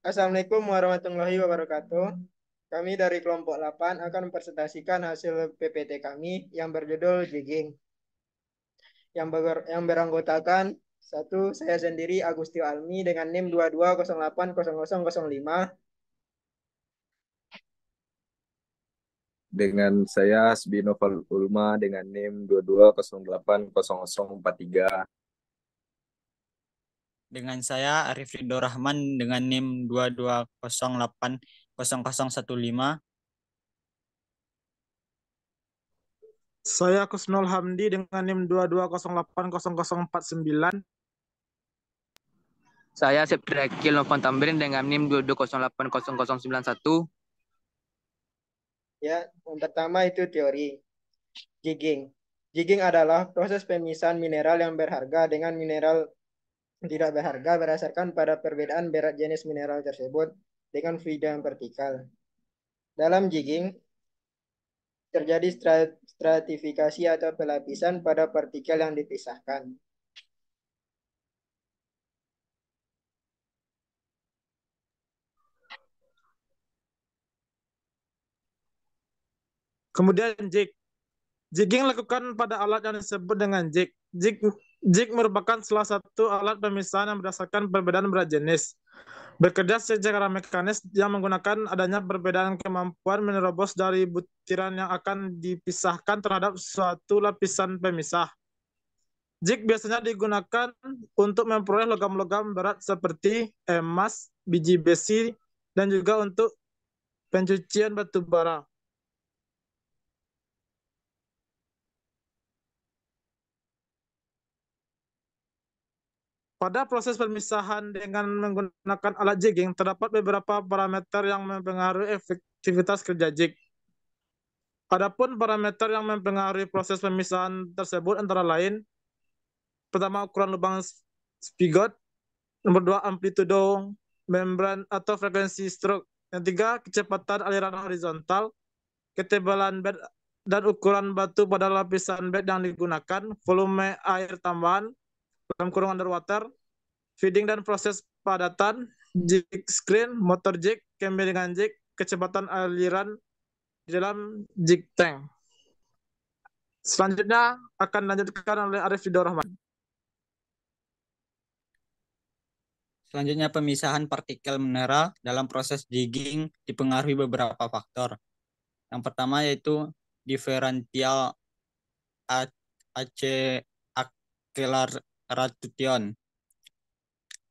Assalamualaikum warahmatullahi wabarakatuh. Kami dari kelompok 8 akan mempresentasikan hasil PPT kami yang berjudul jigging. Yang beranggotakan satu, saya sendiri Agustio Almi dengan NIM 22080005. Dengan saya Hasbino Ulma dengan NIM 22080043. Dengan saya Arif Ridho Rahman dengan NIM 22080015. Saya Kusnul Hamdi dengan NIM 22080049. Saya Septriakil Novan Tamrin dengan NIM 22080091. Ya, yang pertama itu teori jigging. Jigging adalah proses pemisahan mineral yang berharga dengan mineral tidak berharga berdasarkan pada perbedaan berat jenis mineral tersebut dengan fluida yang vertikal. Dalam jigging, terjadi stratifikasi atau pelapisan pada partikel yang dipisahkan. Kemudian jig. Jigging dilakukan pada alat yang disebut dengan jig. Jig merupakan salah satu alat pemisahan yang berdasarkan perbedaan berat jenis. Bekerja secara mekanis yang menggunakan adanya perbedaan kemampuan menerobos dari butiran yang akan dipisahkan terhadap suatu lapisan pemisah. Jig biasanya digunakan untuk memperoleh logam-logam berat seperti emas, biji besi, dan juga untuk pencucian batu bara. Pada proses pemisahan dengan menggunakan alat jigging, terdapat beberapa parameter yang mempengaruhi efektivitas kerja jig. Adapun parameter yang mempengaruhi proses pemisahan tersebut antara lain, pertama ukuran lubang spigot, nomor 2 amplitudo membran atau frekuensi stroke, yang 3 kecepatan aliran horizontal, ketebalan bed dan ukuran batu pada lapisan bed yang digunakan, volume air tambahan dalam kurung underwater, feeding dan proses padatan, jig screen, motor jig, kembe dengan jig, kecepatan aliran di dalam jig tank. Selanjutnya akan dilanjutkan oleh Arif Ridho Rahman. Selanjutnya pemisahan partikel mineral dalam proses jigging dipengaruhi beberapa faktor. Yang pertama yaitu differential acceleration,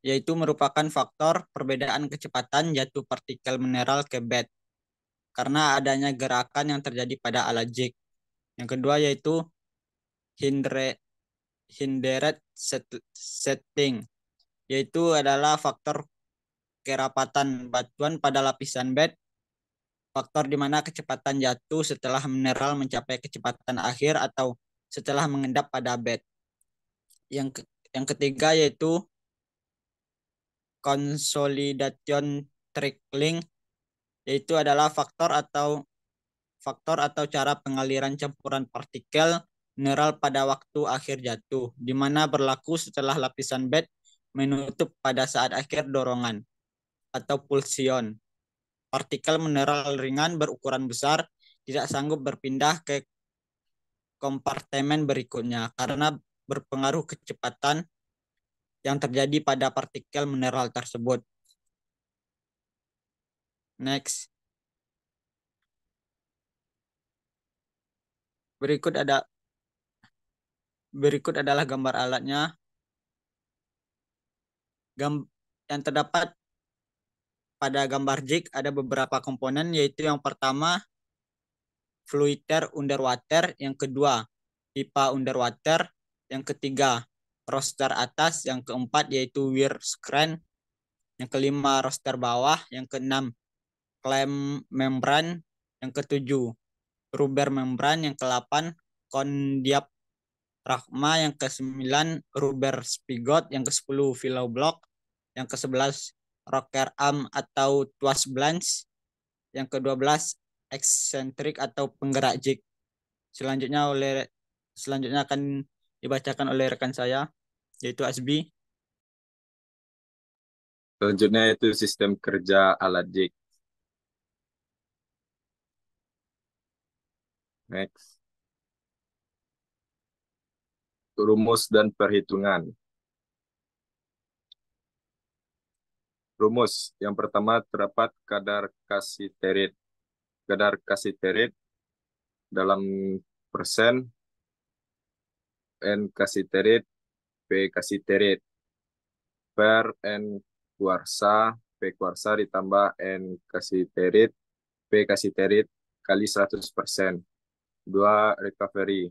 yaitu merupakan faktor perbedaan kecepatan jatuh partikel mineral ke bed karena adanya gerakan yang terjadi pada alat jig. Yang kedua yaitu hindered setting, yaitu adalah faktor kerapatan batuan pada lapisan bed, faktor di mana kecepatan jatuh setelah mineral mencapai kecepatan akhir atau setelah mengendap pada bed. Yang ketiga yaitu consolidation trickling, yaitu adalah faktor atau cara pengaliran campuran partikel mineral pada waktu akhir jatuh, di mana berlaku setelah lapisan bed menutup pada saat akhir dorongan atau pulsion. Partikel mineral ringan berukuran besar tidak sanggup berpindah ke kompartemen berikutnya karena berpengaruh kecepatan yang terjadi pada partikel mineral tersebut. Next. Berikut adalah gambar alatnya. Yang terdapat pada gambar jig ada beberapa komponen, yaitu yang pertama fluider underwater, yang kedua pipa underwater, yang ketiga roster atas, yang keempat yaitu weir screen, yang kelima roster bawah, yang keenam clamp membran, yang ketujuh rubber membran, yang ke-8 kondiap Rahma, yang ke-9 rubber spigot, yang ke-10 willow block, yang ke-11 rocker arm atau tuas blanch, yang ke-12 eksentrik atau penggerak jig. Selanjutnya akan dibacakan oleh rekan saya, yaitu Asbi. Selanjutnya itu sistem kerja alat jig. Next. Rumus dan perhitungan. Rumus. Yang pertama terdapat kadar kasiterit. Kadar kasiterit dalam persen N kasiterit P kasiterit per N kuarsa P kuarsa ditambah N kasiterit P kasiterit kali 100%. 2 recovery.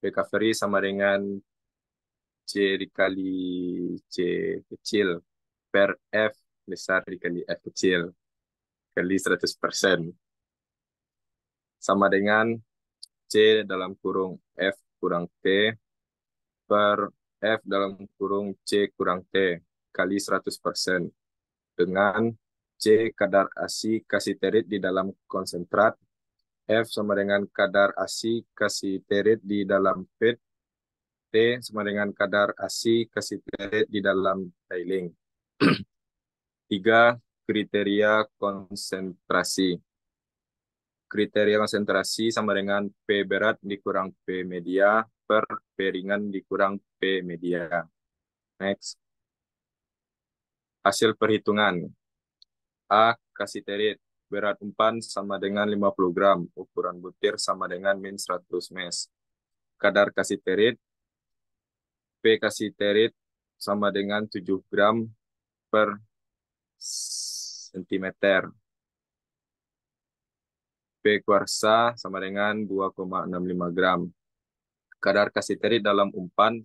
Recovery sama dengan C dikali C kecil per F besar dikali F kecil kali 100%. Sama dengan C dalam kurung F kurang T per F dalam kurung C kurang T kali 100% dengan C kadar ASI kasiterit di dalam konsentrat, F sama dengan kadar ASI kasiterit di dalam feed, T sama dengan kadar ASI kasiterit di dalam tailing. 3. Kriteria konsentrasi. Kriteria konsentrasi sama dengan P berat dikurang P media per P ringan dikurang P media. Next. Hasil perhitungan. A. Kasiterit. Berat umpan sama dengan 50 gram. Ukuran butir sama dengan min 100 mes. Kadar kasiterit. P kasiterit sama dengan 7 gram per sentimeter. P kuarsa sama dengan 2,65 gram. Kadar kasiterit dalam umpan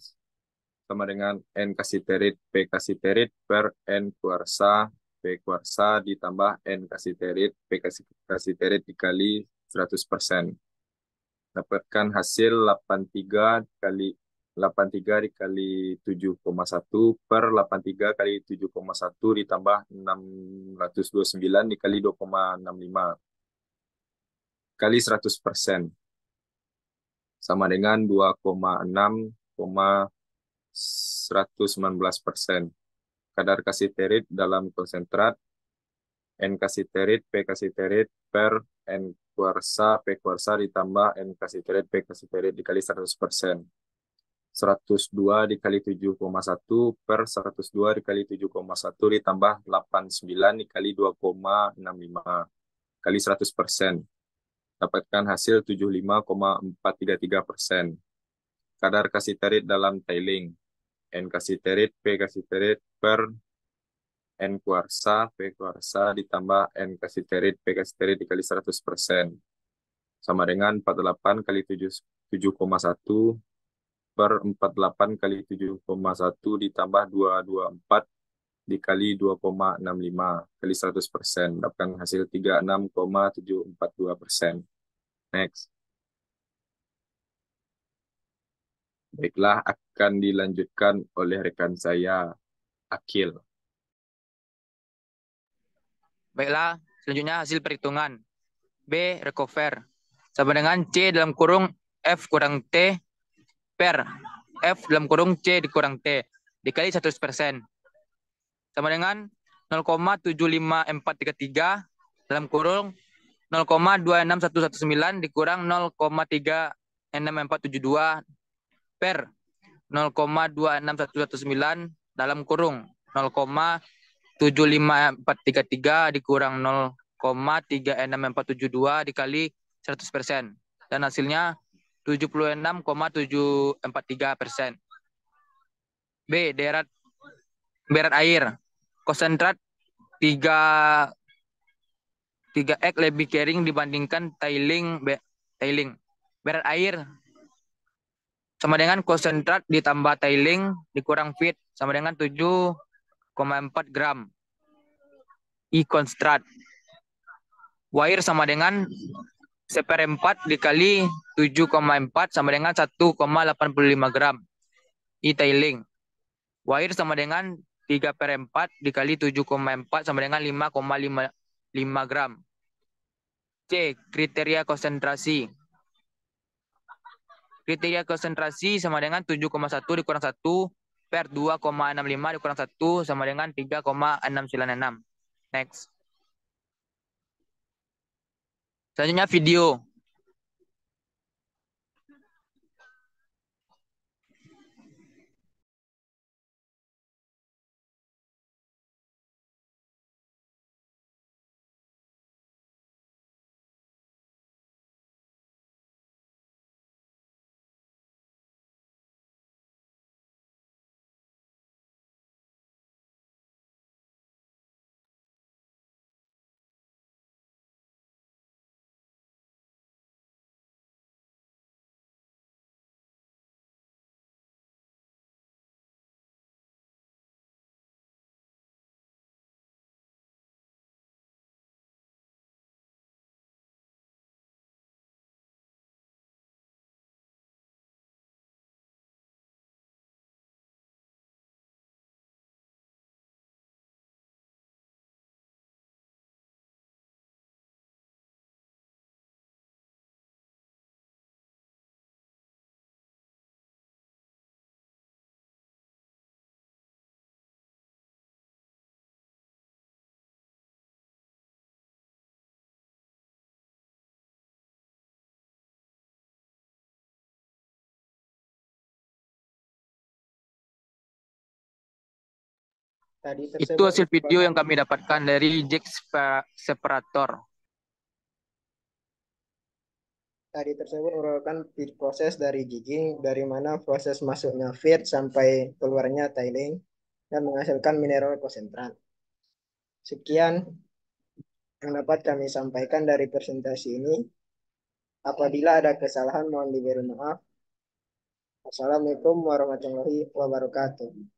sama dengan N kasiterit P kasiterit per N kuarsa P kuarsa ditambah N kasiterit P kasiterit dikali 100%. Dapatkan hasil 83 dikali 7,1 per 83 kali 7,1 ditambah 629 dikali 2,65 kali 100% sama dengan 2,6,119%. Kadar kasiterit dalam konsentrat N kasiterit P kasiterit per N kuarsa P kuarsa ditambah N kasiterit P kasiterit dikali 100%. 102 dikali 7,1 per 102 dikali 7,1 ditambah 89 dikali 2,65 kali 100%. Dapatkan hasil 75,433%. Kadar kasiterit dalam tailing. N kasiterit P kasiterit per N kuarsa P kuarsa ditambah N kasiterit P kasiterit dikali 100% sama dengan 48 kali 7,1 per 48 kali 7,1 ditambah 224 dikali 2,65 kali 100%. Dapatkan hasil 36,742%. Next. Baiklah, akan dilanjutkan oleh rekan saya, Akil. Baiklah, selanjutnya hasil perhitungan. B. Recover. Sama dengan C dalam kurung F kurang T per F dalam kurung C dikurang T dikali 100%. Sama dengan 0,75433 dalam kurung 0,26119 dikurang 0,36472 per 0,26119 dalam kurung 0,75433 dikurang 0,36472 dikali 100%. Dan hasilnya 76,743%. B. Berat air. Konsentrat 3x lebih kering dibandingkan tailing. Berat air sama dengan konsentrat ditambah tailing dikurang feed sama dengan 7,4 gram. I konsentrat. Wire sama dengan 1/4 dikali 7,4 sama dengan 1,85 gram. I tailing. Wire sama dengan 3/4 dikali 7,4 sama dengan 5,55 gram. C. Kriteria konsentrasi. Kriteria konsentrasi sama dengan 7,1 dikurang 1 per 2,65 dikurang 1 sama dengan 3,696. Next. Selanjutnya video. Tadi Itu tersebut hasil video yang merupakan kami dapatkan dari jack separator. Tadi tersebut merupakan proses dari jigging, dari mana proses masuknya feed sampai keluarnya tiling dan menghasilkan mineral konsentrat. Sekian yang dapat kami sampaikan dari presentasi ini. Apabila ada kesalahan mohon diberi maaf. Assalamualaikum warahmatullahi wabarakatuh.